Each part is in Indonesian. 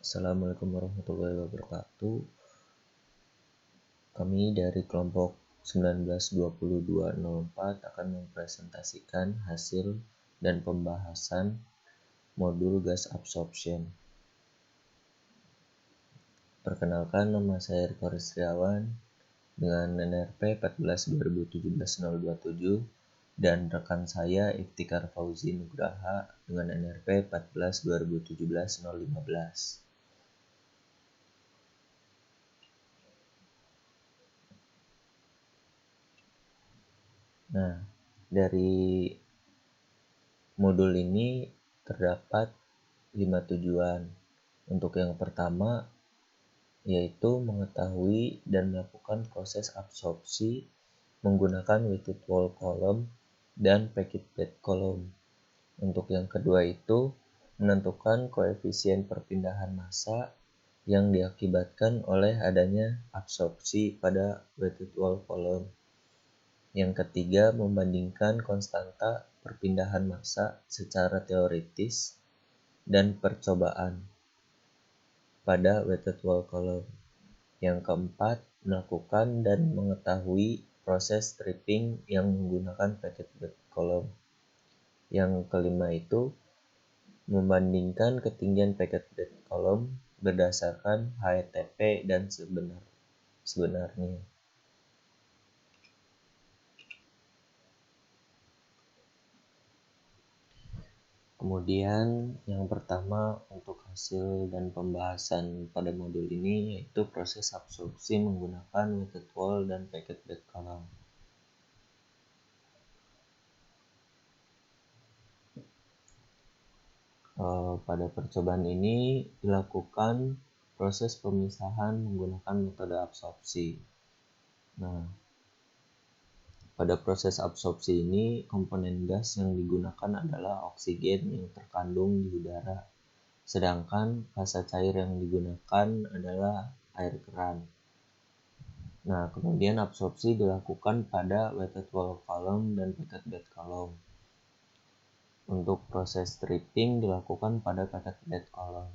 Assalamualaikum warahmatullahi wabarakatuh. Kami dari kelompok 192204 akan mempresentasikan hasil dan pembahasan modul gas absorption. Perkenalkan, nama saya Riko Ristriawan dengan NRP 14/2017-027 dan rekan saya Iftikar Fauzi Nugraha dengan NRP 14/2017-015. Nah, dari modul ini terdapat 5 tujuan. Untuk yang pertama, yaitu mengetahui dan melakukan proses absorpsi menggunakan weighted wall column dan packed bed column. Untuk yang kedua itu, menentukan koefisien perpindahan massa yang diakibatkan oleh adanya absorpsi pada weighted wall column. Yang ketiga, membandingkan konstanta perpindahan massa secara teoritis dan percobaan pada weighted wall column. Yang keempat, melakukan dan mengetahui proses stripping yang menggunakan packed bed column. Yang kelima itu, membandingkan ketinggian packed bed column berdasarkan HETP dan sebenarnya. Kemudian yang pertama untuk hasil dan pembahasan pada modul ini yaitu proses absorpsi menggunakan weighted wall dan packed bed column. Pada percobaan ini dilakukan proses pemisahan menggunakan metode absorpsi. Nah, pada proses absorpsi ini komponen gas yang digunakan adalah oksigen yang terkandung di udara, sedangkan fasa cair yang digunakan adalah air keran. Nah, kemudian absorpsi dilakukan pada weighted wall column dan packed bed column. Untuk proses stripping dilakukan pada packed bed column.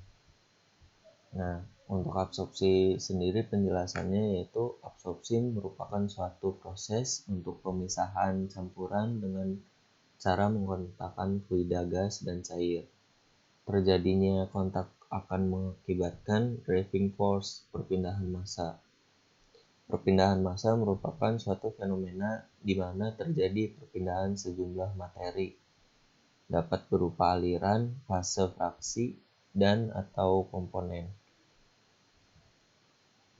Nah, untuk absorpsi sendiri penjelasannya yaitu absorpsi merupakan suatu proses untuk pemisahan campuran dengan cara mengkontakkan fluida gas dan cair. Terjadinya kontak akan mengakibatkan driving force perpindahan massa. Perpindahan massa merupakan suatu fenomena di mana terjadi perpindahan sejumlah materi, dapat berupa aliran, fase fraksi, dan atau komponen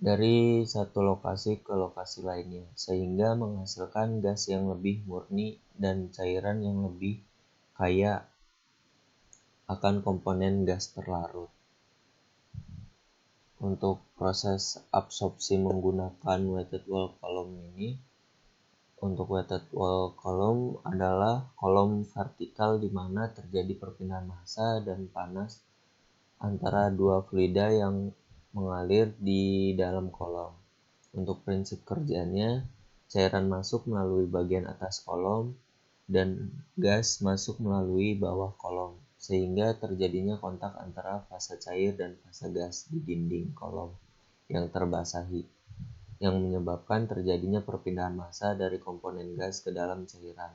dari satu lokasi ke lokasi lainnya, sehingga menghasilkan gas yang lebih murni dan cairan yang lebih kaya akan komponen gas terlarut. Untuk proses absorpsi menggunakan weighted wall column ini, untuk weighted wall column adalah kolom vertikal di mana terjadi perpindahan massa dan panas antara dua fluida yang mengalir di dalam kolom. Untuk prinsip kerjanya, cairan masuk melalui bagian atas kolom dan gas masuk melalui bawah kolom, sehingga terjadinya kontak antara fase cair dan fase gas di dinding kolom yang terbasahi, yang menyebabkan terjadinya perpindahan massa dari komponen gas ke dalam cairan.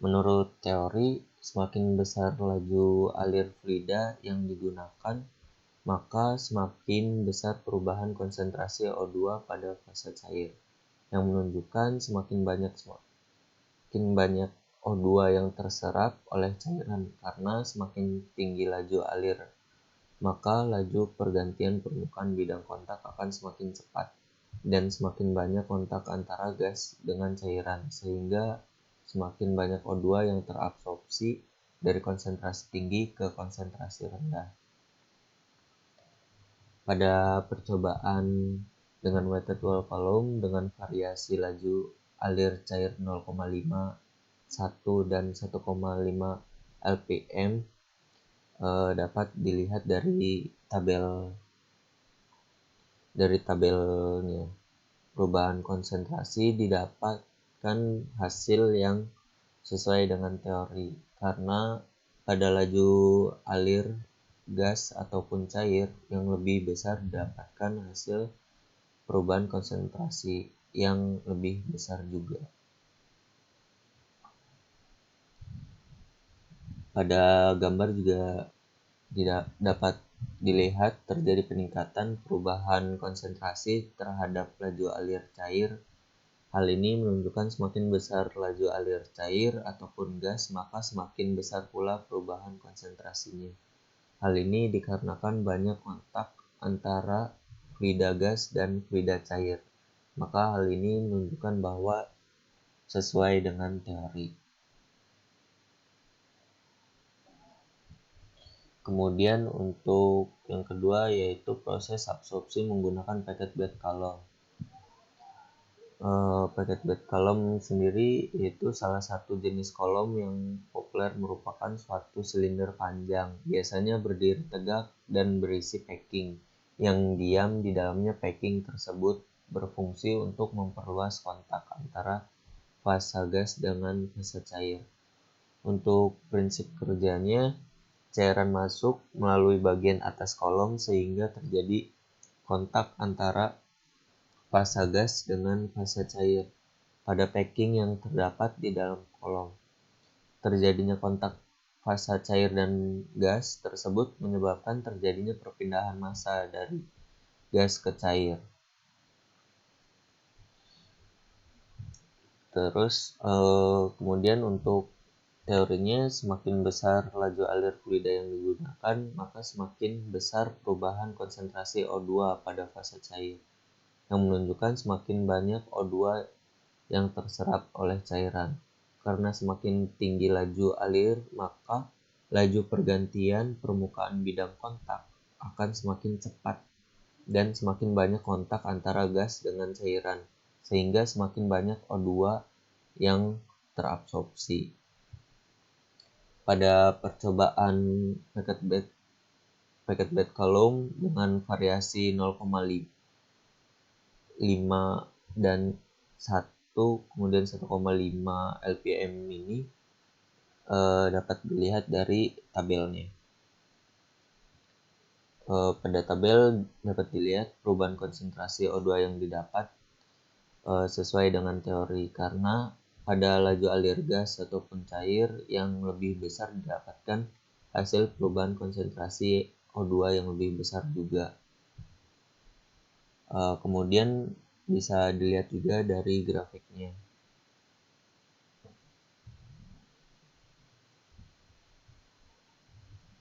Menurut teori, semakin besar laju alir fluida yang digunakan, maka semakin besar perubahan konsentrasi O2 pada fase cair, yang menunjukkan semakin banyak O2 yang terserap oleh cairan karena semakin tinggi laju alir, maka laju pergantian permukaan bidang kontak akan semakin cepat dan semakin banyak kontak antara gas dengan cairan, sehingga semakin banyak O2 yang terabsorpsi dari konsentrasi tinggi ke konsentrasi rendah. Pada percobaan dengan weighted wall column dengan variasi laju alir cair 0,5, 1 dan 1,5 lpm dapat dilihat dari tabelnya. perubahan konsentrasi didapatkan hasil yang sesuai dengan teori, karena pada laju alir gas ataupun cair yang lebih besar didapatkan hasil perubahan konsentrasi yang lebih besar juga. Pada gambar juga dapat dilihat terjadi peningkatan perubahan konsentrasi terhadap laju alir cair. Hal ini menunjukkan semakin besar laju alir cair ataupun gas, maka semakin besar pula perubahan konsentrasinya. Hal ini dikarenakan banyak kontak antara fluida gas dan fluida cair. Maka hal ini menunjukkan bahwa sesuai dengan teori. Kemudian untuk yang kedua yaitu proses absorpsi menggunakan packet bed column. Packet bed column sendiri yaitu salah satu jenis kolom yang populer, merupakan suatu silinder panjang, biasanya berdiri tegak dan berisi packing. Yang diam di dalamnya packing tersebut berfungsi untuk memperluas kontak antara fasa gas dengan fasa cair. Untuk prinsip kerjanya, cairan masuk melalui bagian atas kolom sehingga terjadi kontak antara fasa gas dengan fasa cair pada packing yang terdapat di dalam kolom. Terjadinya kontak fasa cair dan gas tersebut menyebabkan terjadinya perpindahan massa dari gas ke cair. Terus kemudian untuk teorinya, semakin besar laju alir fluida yang digunakan, maka semakin besar perubahan konsentrasi O2 pada fasa cair, yang menunjukkan semakin banyak O2 yang terserap oleh cairan. Karena semakin tinggi laju alir, maka laju pergantian permukaan bidang kontak akan semakin cepat dan semakin banyak kontak antara gas dengan cairan, sehingga semakin banyak O2 yang terabsorpsi. Pada percobaan packet bed column dengan variasi 0,5 dan 1 kemudian 1,5 LPM ini dapat dilihat dari tabelnya. Pada tabel dapat dilihat perubahan konsentrasi O2 yang didapat sesuai dengan teori, karena pada laju alir gas ataupun cair yang lebih besar didapatkan hasil perubahan konsentrasi O2 yang lebih besar juga. Kemudian bisa dilihat juga dari grafiknya.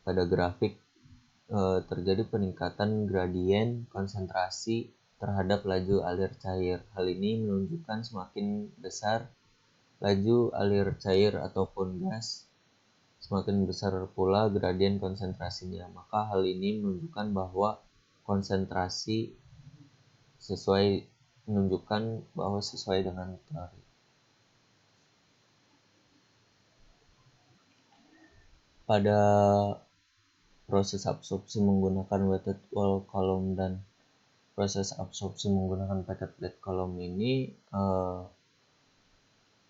Pada grafik terjadi peningkatan gradien konsentrasi terhadap laju alir cair. Hal ini menunjukkan semakin besar laju alir cair ataupun gas, semakin besar pula gradien konsentrasinya. Maka hal ini menunjukkan bahwa konsentrasi sesuai dengan teori. Pada proses absorpsi menggunakan weighted wall column dan proses absorpsi menggunakan packet bed column ini,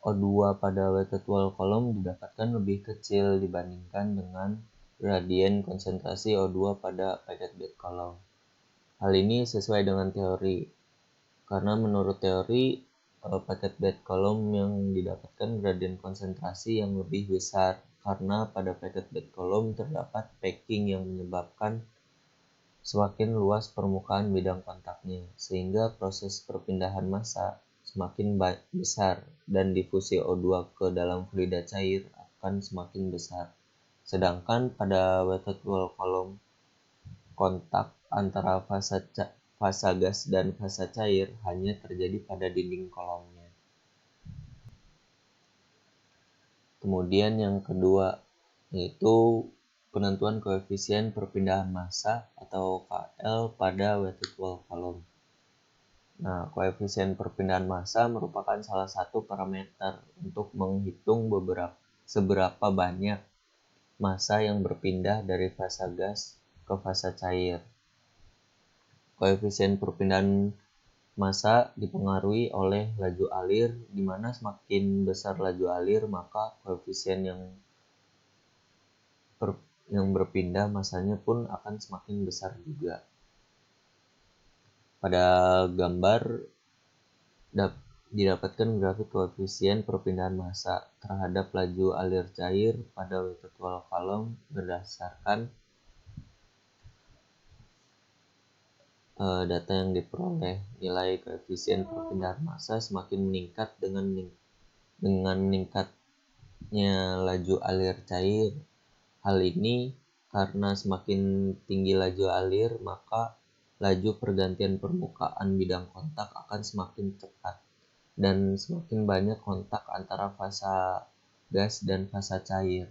O2 pada weighted wall column didapatkan lebih kecil dibandingkan dengan gradien konsentrasi O2 pada packet bed column. Hal ini sesuai dengan teori, karena menurut teori packet bed column yang didapatkan gradien konsentrasi yang lebih besar, karena pada packet bed column terdapat packing yang menyebabkan semakin luas permukaan bidang kontaknya, sehingga proses perpindahan massa semakin besar dan difusi O2 ke dalam fluida cair akan semakin besar. Sedangkan pada weighted wall column, kontak antara fasa gas dan fasa cair hanya terjadi pada dinding kolomnya. Kemudian yang kedua yaitu penentuan koefisien perpindahan massa atau KL pada weighted wall column. Nah, koefisien perpindahan massa merupakan salah satu parameter untuk menghitung seberapa banyak massa yang berpindah dari fasa gas ke fasa cair. Koefisien perpindahan Massa dipengaruhi oleh laju alir, di mana semakin besar laju alir maka koefisien yang berpindah massanya pun akan semakin besar juga. Pada gambar didapatkan grafik koefisien perpindahan massa terhadap laju alir cair pada weighted wall column berdasarkan data yang diperoleh. Nilai koefisien perpindahan massa semakin meningkat dengan meningkatnya laju alir cair. Hal ini karena semakin tinggi laju alir, maka laju pergantian permukaan bidang kontak akan semakin cepat dan semakin banyak kontak antara fasa gas dan fasa cair.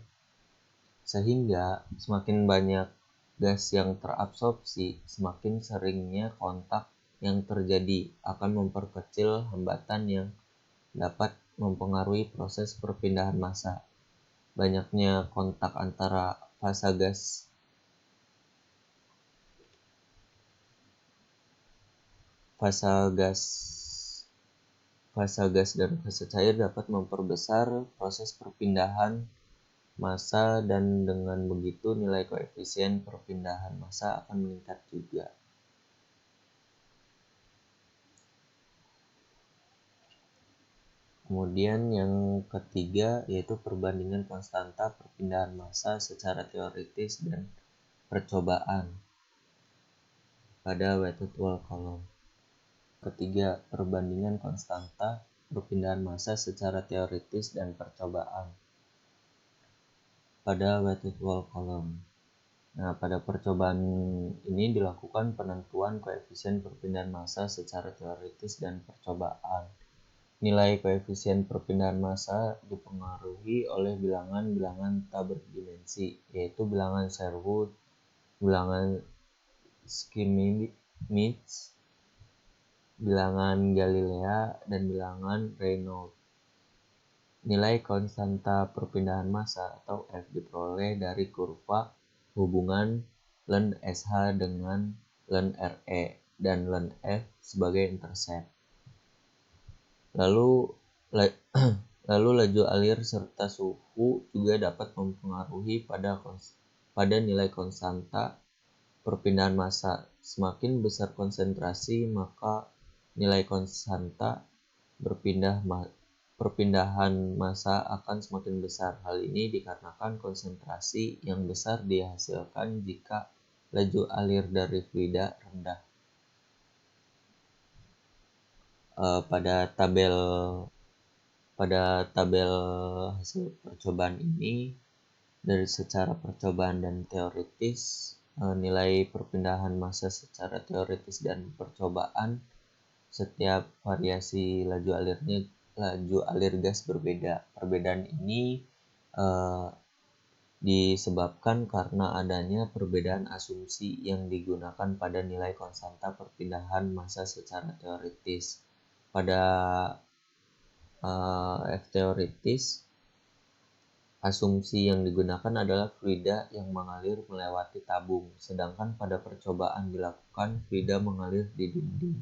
Sehingga semakin banyak gas yang terabsorpsi, semakin seringnya kontak yang terjadi akan memperkecil hambatan yang dapat mempengaruhi proses perpindahan massa. Banyaknya kontak antara fasa gas dan fasa cair dapat memperbesar proses perpindahan massa dan dengan begitu nilai koefisien perpindahan massa akan meningkat juga. Kemudian yang ketiga yaitu perbandingan konstanta perpindahan massa secara teoritis dan percobaan pada weighted wall column. Ketiga, perbandingan konstanta perpindahan massa secara teoritis dan percobaan pada weighted wall column. Nah, pada percobaan ini dilakukan penentuan koefisien perpindahan massa secara teoritis dan percobaan. Nilai koefisien perpindahan massa dipengaruhi oleh bilangan-bilangan tak berdimensi, yaitu bilangan Sherwood, bilangan Schmidt, bilangan Galilea, dan bilangan Reynolds. Nilai konstanta perpindahan massa atau F diperoleh dari kurva hubungan ln SH dengan ln RE dan ln F sebagai intercept. Lalu laju alir serta suhu juga dapat mempengaruhi pada nilai konstanta perpindahan massa. Semakin besar konsentrasi, maka nilai konstanta perpindahan massa akan semakin besar. Hal ini dikarenakan konsentrasi yang besar dihasilkan jika laju alir dari fluida rendah. Pada tabel hasil percobaan ini, dari secara percobaan dan teoritis, nilai perpindahan massa secara teoritis dan percobaan, setiap variasi laju alir gas berbeda. Perbedaan ini disebabkan karena adanya perbedaan asumsi yang digunakan pada nilai konstanta perpindahan massa secara teoritis. Pada F teoritis, asumsi yang digunakan adalah fluida yang mengalir melewati tabung, sedangkan pada percobaan dilakukan fluida mengalir di dinding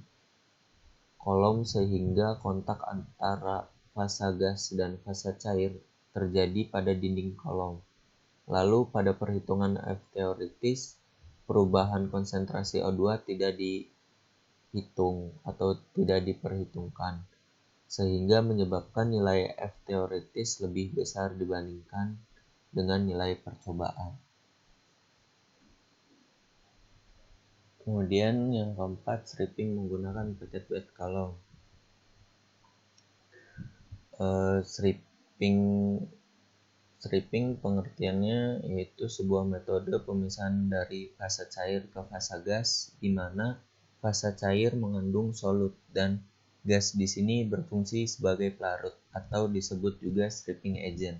kolom sehingga kontak antara fasa gas dan fasa cair terjadi pada dinding kolom. Lalu pada perhitungan F teoritis, perubahan konsentrasi O2 tidak dihitung atau tidak diperhitungkan, sehingga menyebabkan nilai F teoritis lebih besar dibandingkan dengan nilai percobaan. Kemudian yang keempat, stripping menggunakan packet bed column. Stripping pengertiannya yaitu sebuah metode pemisahan dari fasa cair ke fasa gas, di mana fasa cair mengandung solut dan gas di sini berfungsi sebagai pelarut atau disebut juga stripping agent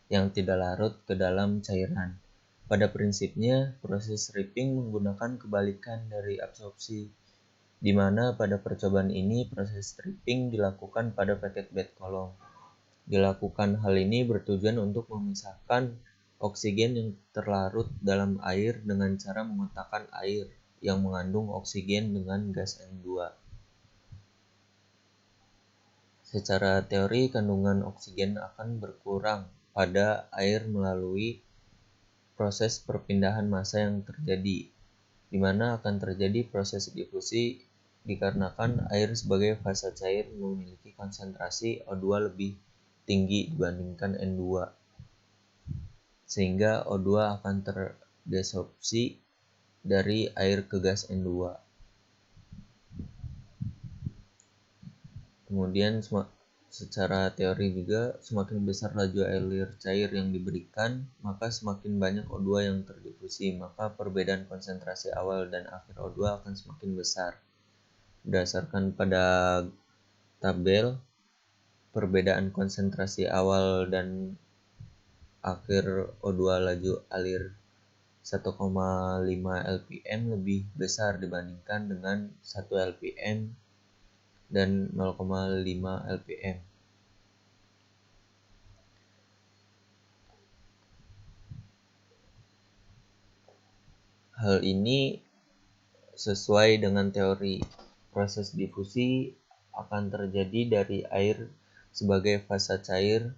yang tidak larut ke dalam cairan. Pada prinsipnya, proses stripping menggunakan kebalikan dari absorpsi, di mana pada percobaan ini proses stripping dilakukan pada packet bed column. Dilakukan hal ini bertujuan untuk memisahkan oksigen yang terlarut dalam air dengan cara mengotakkan air yang mengandung oksigen dengan gas N2. Secara teori, kandungan oksigen akan berkurang pada air melalui proses perpindahan massa yang terjadi, di mana akan terjadi proses difusi dikarenakan air sebagai fasa cair memiliki konsentrasi O2 lebih tinggi dibandingkan N2, sehingga O2 akan terdesorpsi dari air ke gas N2. Kemudian secara teori juga, semakin besar laju air cair yang diberikan, maka semakin banyak O2 yang terdifusi, maka perbedaan konsentrasi awal dan akhir O2 akan semakin besar. Berdasarkan pada tabel, perbedaan konsentrasi awal dan akhir O2 laju alir 1,5 lpm lebih besar dibandingkan dengan 1 lpm dan 0,5 lpm. Hal ini sesuai dengan teori. Proses difusi akan terjadi dari air sebagai fasa cair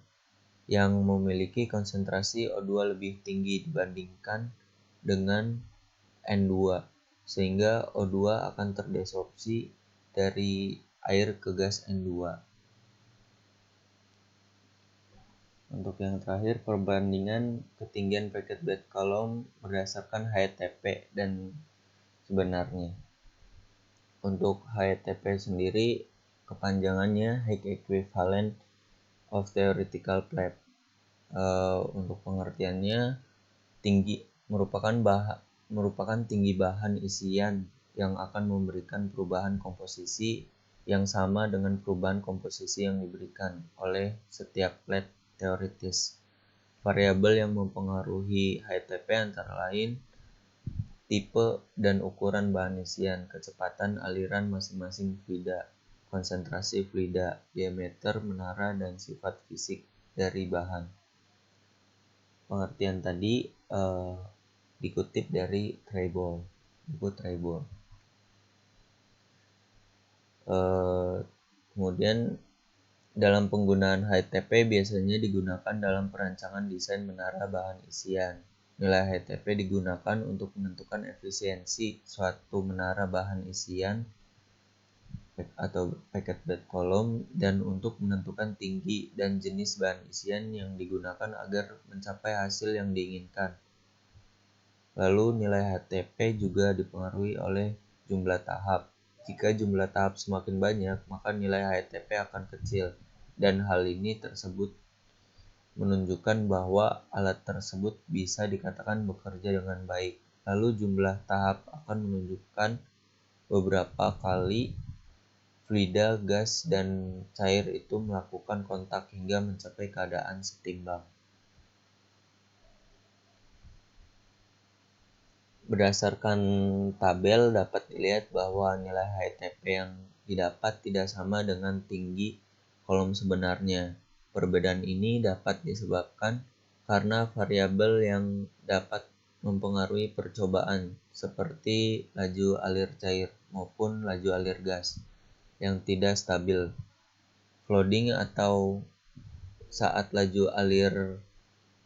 yang memiliki konsentrasi O2 lebih tinggi dibandingkan dengan N2, sehingga O2 akan terdesorpsi dari air ke gas N2. Untuk yang terakhir, perbandingan ketinggian packet bed column berdasarkan HTP dan sebenarnya. Untuk HTP sendiri, kepanjangannya High Equivalent of Theoretical Plate. Untuk pengertiannya, merupakan tinggi bahan isian yang akan memberikan perubahan komposisi yang sama dengan perubahan komposisi yang diberikan oleh setiap plate teoritis. Variabel yang mempengaruhi HTP antara lain tipe dan ukuran bahan isian, kecepatan aliran masing-masing fluida, konsentrasi fluida, diameter menara, dan sifat fisik dari bahan. Pengertian tadi dikutip dari buku Treibold. Kemudian dalam penggunaan HTP biasanya digunakan dalam perancangan desain menara bahan isian. Nilai HTP digunakan untuk menentukan efisiensi suatu menara bahan isian atau packet bed column dan untuk menentukan tinggi dan jenis bahan isian yang digunakan agar mencapai hasil yang diinginkan. Lalu nilai HTP juga dipengaruhi oleh jumlah tahap. Jika jumlah tahap semakin banyak, maka nilai HTP akan kecil, dan hal ini tersebut menunjukkan bahwa alat tersebut bisa dikatakan bekerja dengan baik. Lalu jumlah tahap akan menunjukkan beberapa kali fluida, gas, dan cair itu melakukan kontak hingga mencapai keadaan setimbang. Berdasarkan tabel dapat dilihat bahwa nilai HTP yang didapat tidak sama dengan tinggi kolom sebenarnya. Perbedaan ini dapat disebabkan karena variabel yang dapat mempengaruhi percobaan seperti laju alir cair maupun laju alir gas yang tidak stabil, flooding atau saat laju alir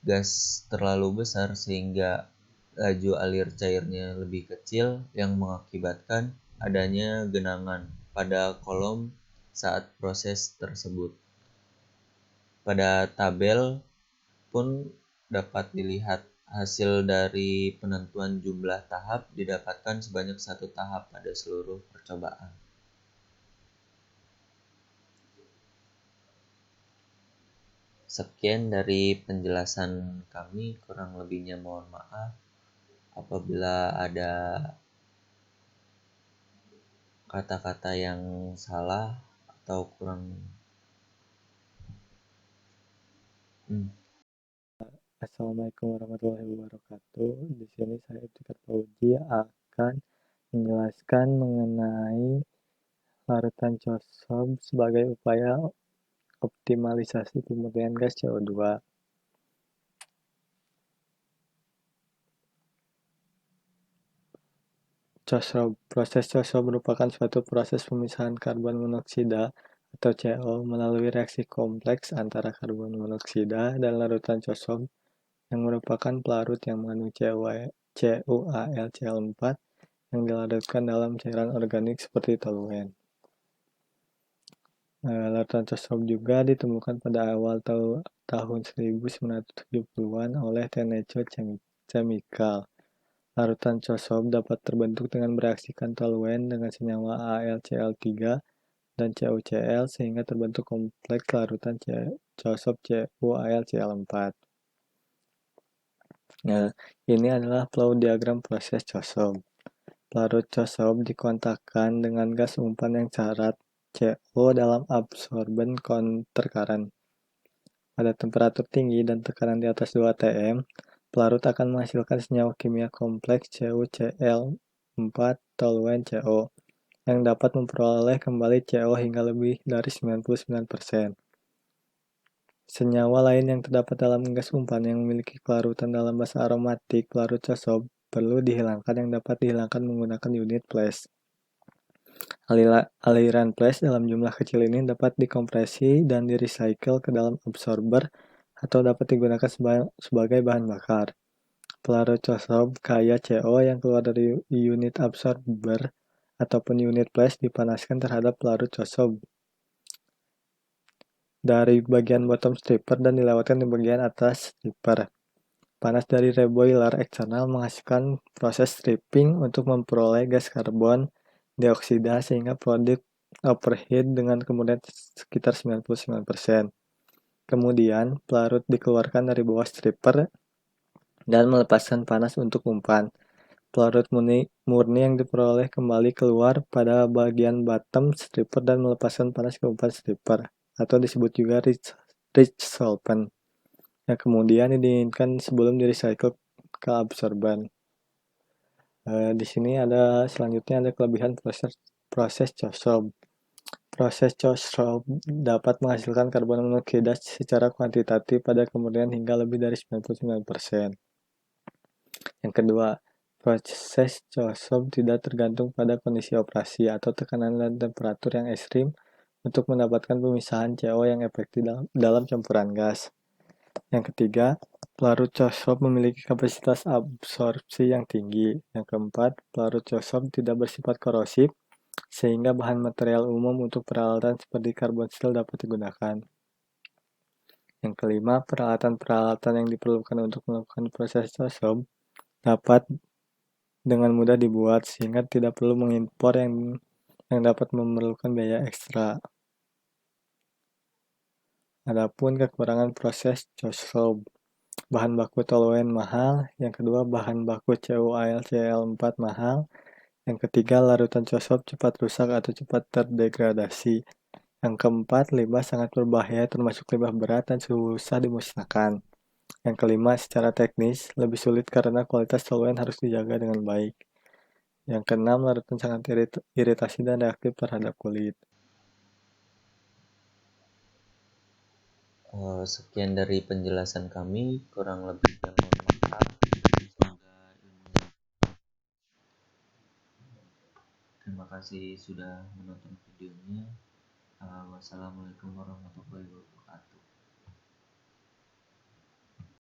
gas terlalu besar sehingga laju alir cairnya lebih kecil yang mengakibatkan adanya genangan pada kolom saat proses tersebut. Pada tabel pun dapat dilihat hasil dari penentuan jumlah tahap didapatkan sebanyak 1 tahap pada seluruh percobaan. Sekian dari penjelasan kami, kurang lebihnya mohon maaf apabila ada kata-kata yang salah atau kurang. Assalamualaikum warahmatullahi wabarakatuh. Di sini saya Etikat Fauzi akan menjelaskan mengenai larutan COSOB sebagai upaya optimalisasi pemurnian gas CO2. Proses COSOB merupakan suatu proses pemisahan karbon monoksida atau CO melalui reaksi kompleks antara karbon monoksida dan larutan cosob yang merupakan pelarut yang mengandung CuAlCl4 yang dilarutkan dalam cairan organik seperti toluen. Larutan cosob juga ditemukan pada awal tahun 1970-an oleh Tenneco Chemical. Larutan cosob dapat terbentuk dengan bereaksikan toluen dengan senyawa AlCl3 dan CuCl sehingga terbentuk kompleks larutan cosob CuAlCl4. Nah, ini adalah flow diagram proses cosob. Pelarut cosob dikontakkan dengan gas umpan yang syarat CO dalam absorben countercurrent. Pada temperatur tinggi dan tekanan di atas 2 atm, pelarut akan menghasilkan senyawa kimia kompleks CuCl4 toluen CO yang dapat memperoleh kembali CO hingga lebih dari 99%. Senyawa lain yang terdapat dalam gas umpan yang memiliki kelarutan dalam basa aromatik pelarut cosob perlu dihilangkan yang dapat dihilangkan menggunakan unit flash. Aliran flash dalam jumlah kecil ini dapat dikompresi dan di-recycle ke dalam absorber atau dapat digunakan sebagai bahan bakar. Pelarut cosob kaya CO yang keluar dari unit absorber ataupun unit flash dipanaskan terhadap pelarut cosob dari bagian bottom stripper dan dilewatkan di bagian atas stripper. Panas dari reboiler eksternal menghasilkan proses stripping untuk memperoleh gas karbon dioksida sehingga produk overheat dengan kemudian sekitar 99%. Kemudian, pelarut dikeluarkan dari bawah stripper dan melepaskan panas untuk umpan. Pelarut murni yang diperoleh kembali keluar pada bagian bottom stripper dan melepaskan panas ke umpan stripper, atau disebut juga rich solvent, yang kemudian didinginkan sebelum di-recycle ke absorban. Di sini selanjutnya ada kelebihan proses cosob. Proses cosob dapat menghasilkan karbon monoksida secara kuantitatif pada kemurnian hingga lebih dari 99%. Yang kedua, proses cosob tidak tergantung pada kondisi operasi atau tekanan dan temperatur yang ekstrim untuk mendapatkan pemisahan CO yang efektif dalam campuran gas. Yang ketiga, pelarut cosob memiliki kapasitas absorpsi yang tinggi. Yang keempat, pelarut cosob tidak bersifat korosif, sehingga bahan material umum untuk peralatan seperti karbon steel dapat digunakan. Yang kelima, peralatan-peralatan yang diperlukan untuk melakukan proses cosob dapat dengan mudah dibuat, sehingga tidak perlu mengimpor yang dapat memerlukan biaya ekstra. Adapun kekurangan proses cosob, bahan baku toluen mahal, yang kedua bahan baku CuAlCl4 mahal, yang ketiga larutan cosob cepat rusak atau cepat terdegradasi, yang keempat limbah sangat berbahaya termasuk limbah berat dan susah dimusnahkan, yang kelima secara teknis lebih sulit karena kualitas toluen harus dijaga dengan baik, yang keenam larutan sangat iritasi dan reaktif terhadap kulit. Sekian dari penjelasan kami, kurang lebihnya mohon maaf. Semoga ilmunya. Terima kasih sudah menonton videonya. Wassalamualaikum warahmatullahi wabarakatuh.